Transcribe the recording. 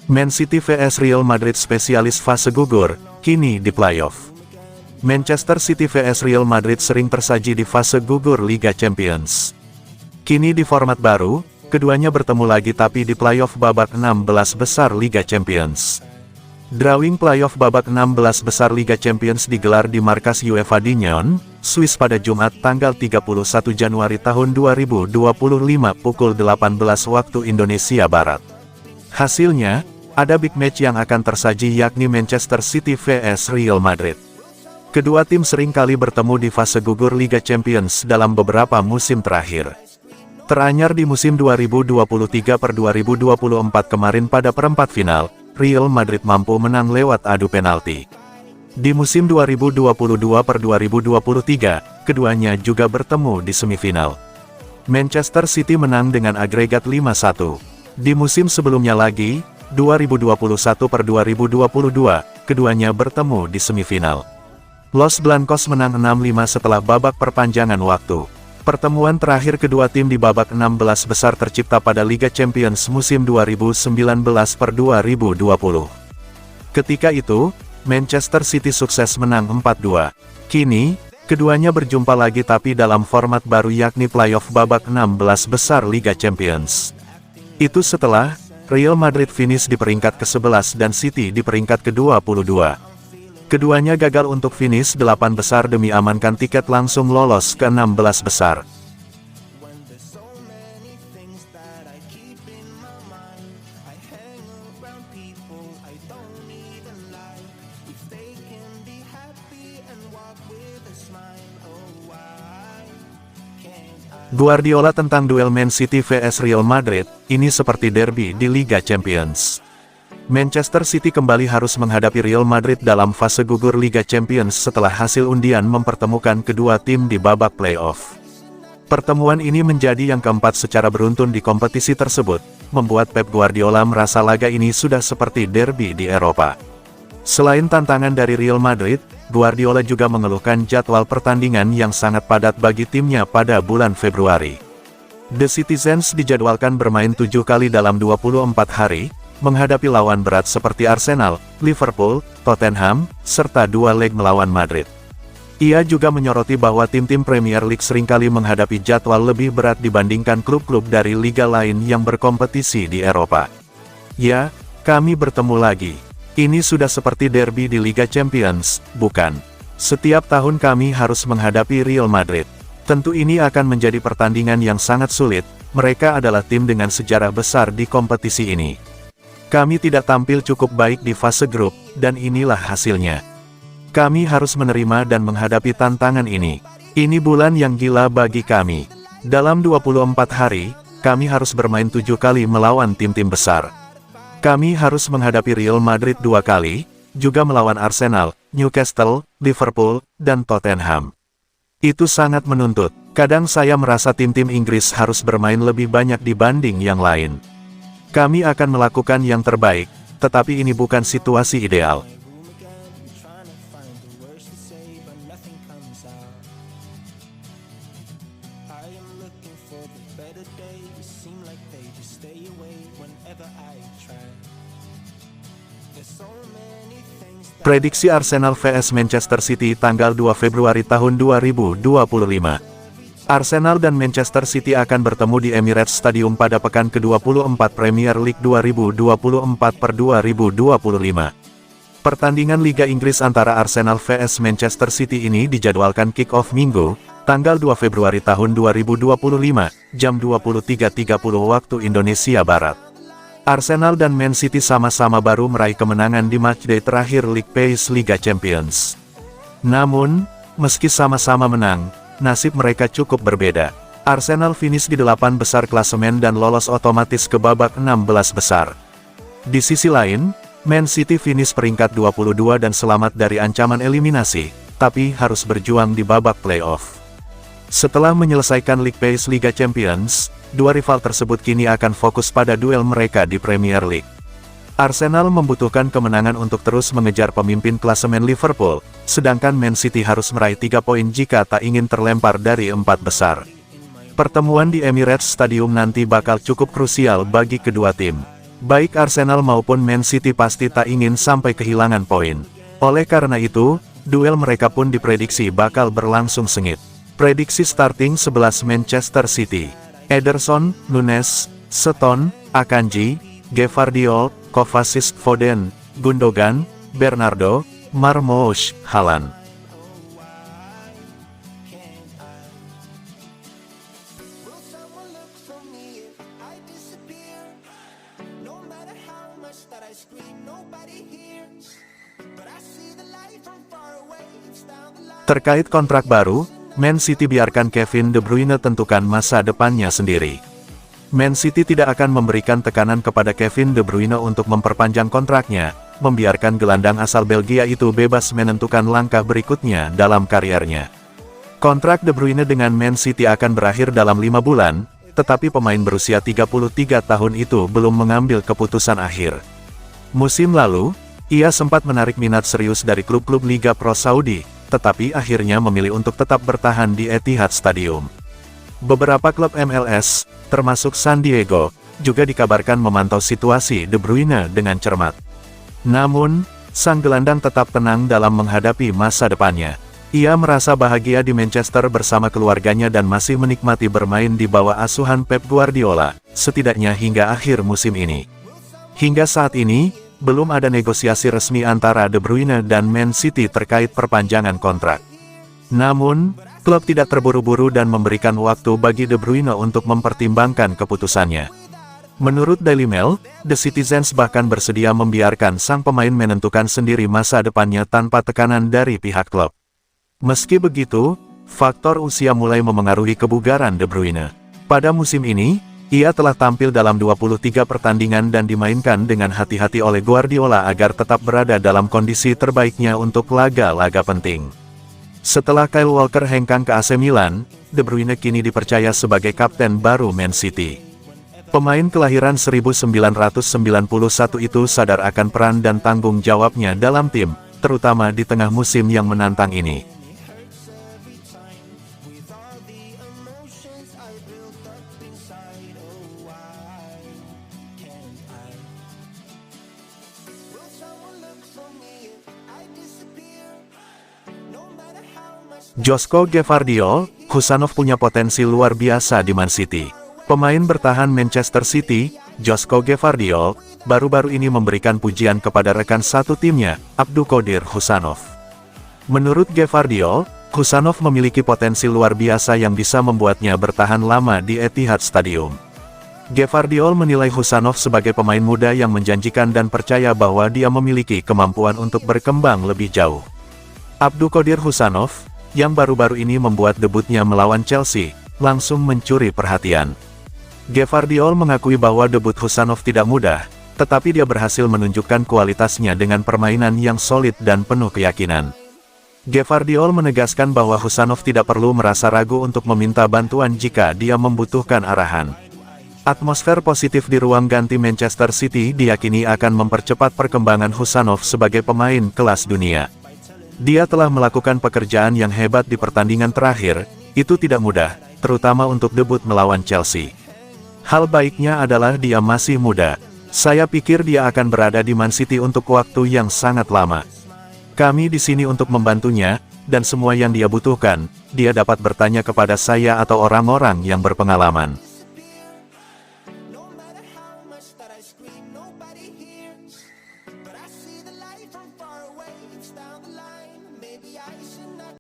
Man City vs Real Madrid spesialis fase gugur, kini di playoff. Manchester City vs Real Madrid sering tersaji di fase gugur Liga Champions. Kini di format baru, keduanya bertemu lagi tapi di playoff babak 16 besar Liga Champions. Drawing playoff babak 16 besar Liga Champions digelar di markas UEFA di Nyon, Swiss pada Jumat tanggal 31 Januari tahun 2025 pukul 18 waktu Indonesia Barat. Hasilnya, ada big match yang akan tersaji yakni Manchester City vs Real Madrid. Kedua tim sering kali bertemu di fase gugur Liga Champions dalam beberapa musim terakhir. Teranyar di musim 2023-2024 kemarin pada perempat final, Real Madrid mampu menang lewat adu penalti. Di musim 2022-2023, keduanya juga bertemu di semifinal. Manchester City menang dengan agregat 5-1. Di musim sebelumnya lagi, 2021-2022, keduanya bertemu di semifinal. Los Blancos menang 6-5 setelah babak perpanjangan waktu. Pertemuan terakhir kedua tim di babak 16 besar tercipta pada Liga Champions musim 2019-2020. Ketika itu, Manchester City sukses menang 4-2. Kini, keduanya berjumpa lagi tapi dalam format baru yakni playoff babak 16 besar Liga Champions. Itu setelah Real Madrid finish di peringkat ke-11 dan City di peringkat ke-22. Keduanya gagal untuk finish 8 besar demi amankan tiket langsung lolos ke 16 besar. Guardiola tentang duel Man City vs Real Madrid, ini seperti derby di Liga Champions. Manchester City kembali harus menghadapi Real Madrid dalam fase gugur Liga Champions setelah hasil undian mempertemukan kedua tim di babak playoff. Pertemuan ini menjadi yang keempat secara beruntun di kompetisi tersebut, membuat Pep Guardiola merasa laga ini sudah seperti derby di Eropa. Selain tantangan dari Real Madrid, Guardiola juga mengeluhkan jadwal pertandingan yang sangat padat bagi timnya pada bulan Februari. The Citizens dijadwalkan bermain 7 kali dalam 24 hari, menghadapi lawan berat seperti Arsenal, Liverpool, Tottenham, serta 2 leg melawan Madrid. Ia juga menyoroti bahwa tim-tim Premier League seringkali menghadapi jadwal lebih berat dibandingkan klub-klub dari liga lain yang berkompetisi di Eropa. Ya, kami bertemu lagi. Ini sudah seperti derby di Liga Champions, bukan? Setiap tahun kami harus menghadapi Real Madrid. Tentu ini akan menjadi pertandingan yang sangat sulit, mereka adalah tim dengan sejarah besar di kompetisi ini. Kami tidak tampil cukup baik di fase grup, dan inilah hasilnya. Kami harus menerima dan menghadapi tantangan ini. Ini bulan yang gila bagi kami. Dalam 24 hari, kami harus bermain 7 kali melawan tim-tim besar. Kami harus menghadapi Real Madrid 2 kali, juga melawan Arsenal, Newcastle, Liverpool, dan Tottenham. Itu sangat menuntut. Kadang saya merasa tim-tim Inggris harus bermain lebih banyak dibanding yang lain. Kami akan melakukan yang terbaik, tetapi ini bukan situasi ideal. Prediksi Arsenal vs Manchester City tanggal 2 Februari tahun 2025. Arsenal dan Manchester City akan bertemu di Emirates Stadium pada pekan ke-24 Premier League 2024-2025. Pertandingan Liga Inggris antara Arsenal vs Manchester City ini dijadwalkan kick-off Minggu, tanggal 2 Februari tahun 2025, jam 23.30 waktu Indonesia Barat. Arsenal dan Man City sama-sama baru meraih kemenangan di matchday terakhir League Pace Liga Champions. Namun, meski sama-sama menang, nasib mereka cukup berbeda. Arsenal finish di 8 besar klasemen dan lolos otomatis ke babak 16 besar. Di sisi lain, Man City finish peringkat 22 dan selamat dari ancaman eliminasi, tapi harus berjuang di babak playoff. Setelah menyelesaikan League Pace Liga Champions, dua rival tersebut kini akan fokus pada duel mereka di Premier League. Arsenal membutuhkan kemenangan untuk terus mengejar pemimpin klasemen Liverpool, sedangkan Man City harus meraih 3 poin jika tak ingin terlempar dari 4 besar. Pertemuan di Emirates Stadium nanti bakal cukup krusial bagi kedua tim. Baik Arsenal maupun Man City pasti tak ingin sampai kehilangan poin. Oleh karena itu, duel mereka pun diprediksi bakal berlangsung sengit. Prediksi starting 11 Manchester City: Ederson, Nunes, Stones, Akanji, Gvardiol, Kovacic, Foden, Gundogan, Bernardo, Marmoush, Haaland. Terkait kontrak baru, Man City biarkan Kevin De Bruyne tentukan masa depannya sendiri. Man City tidak akan memberikan tekanan kepada Kevin De Bruyne untuk memperpanjang kontraknya, membiarkan gelandang asal Belgia itu bebas menentukan langkah berikutnya dalam kariernya. Kontrak De Bruyne dengan Man City akan berakhir dalam 5 bulan, tetapi pemain berusia 33 tahun itu belum mengambil keputusan akhir. Musim lalu, ia sempat menarik minat serius dari klub-klub Liga Pro Saudi, tetapi akhirnya memilih untuk tetap bertahan di Etihad Stadium. Beberapa klub MLS, termasuk San Diego, juga dikabarkan memantau situasi De Bruyne dengan cermat. Namun, sang gelandang tetap tenang dalam menghadapi masa depannya. Ia merasa bahagia di Manchester bersama keluarganya dan masih menikmati bermain di bawah asuhan Pep Guardiola, setidaknya hingga akhir musim ini. Hingga saat ini, belum ada negosiasi resmi antara De Bruyne dan Man City terkait perpanjangan kontrak. Namun, klub tidak terburu-buru dan memberikan waktu bagi De Bruyne untuk mempertimbangkan keputusannya. Menurut Daily Mail, The Citizens bahkan bersedia membiarkan sang pemain menentukan sendiri masa depannya tanpa tekanan dari pihak klub. Meski begitu, faktor usia mulai memengaruhi kebugaran De Bruyne. Pada musim ini, ia telah tampil dalam 23 pertandingan dan dimainkan dengan hati-hati oleh Guardiola agar tetap berada dalam kondisi terbaiknya untuk laga-laga penting. Setelah Kyle Walker hengkang ke AC Milan, De Bruyne kini dipercaya sebagai kapten baru Man City. Pemain kelahiran 1991 itu sadar akan peran dan tanggung jawabnya dalam tim, terutama di tengah musim yang menantang ini. Joško Gvardiol, Husanov punya potensi luar biasa di Man City. Pemain bertahan Manchester City, Joško Gvardiol, baru-baru ini memberikan pujian kepada rekan satu timnya, Abdulkadir Husanov. Menurut Gvardiol, Husanov memiliki potensi luar biasa yang bisa membuatnya bertahan lama di Etihad Stadium. Gvardiol menilai Husanov sebagai pemain muda yang menjanjikan dan percaya bahwa dia memiliki kemampuan untuk berkembang lebih jauh. Abdulkadir Husanov, yang baru-baru ini membuat debutnya melawan Chelsea, langsung mencuri perhatian. Gvardiol mengakui bahwa debut Husanov tidak mudah, tetapi dia berhasil menunjukkan kualitasnya dengan permainan yang solid dan penuh keyakinan. Gvardiol menegaskan bahwa Husanov tidak perlu merasa ragu untuk meminta bantuan jika dia membutuhkan arahan. Atmosfer positif di ruang ganti Manchester City diyakini akan mempercepat perkembangan Husanov sebagai pemain kelas dunia. Dia telah melakukan pekerjaan yang hebat di pertandingan terakhir, itu tidak mudah, terutama untuk debut melawan Chelsea. Hal baiknya adalah dia masih muda. Saya pikir dia akan berada di Man City untuk waktu yang sangat lama. Kami di sini untuk membantunya, dan semua yang dia butuhkan, dia dapat bertanya kepada saya atau orang-orang yang berpengalaman.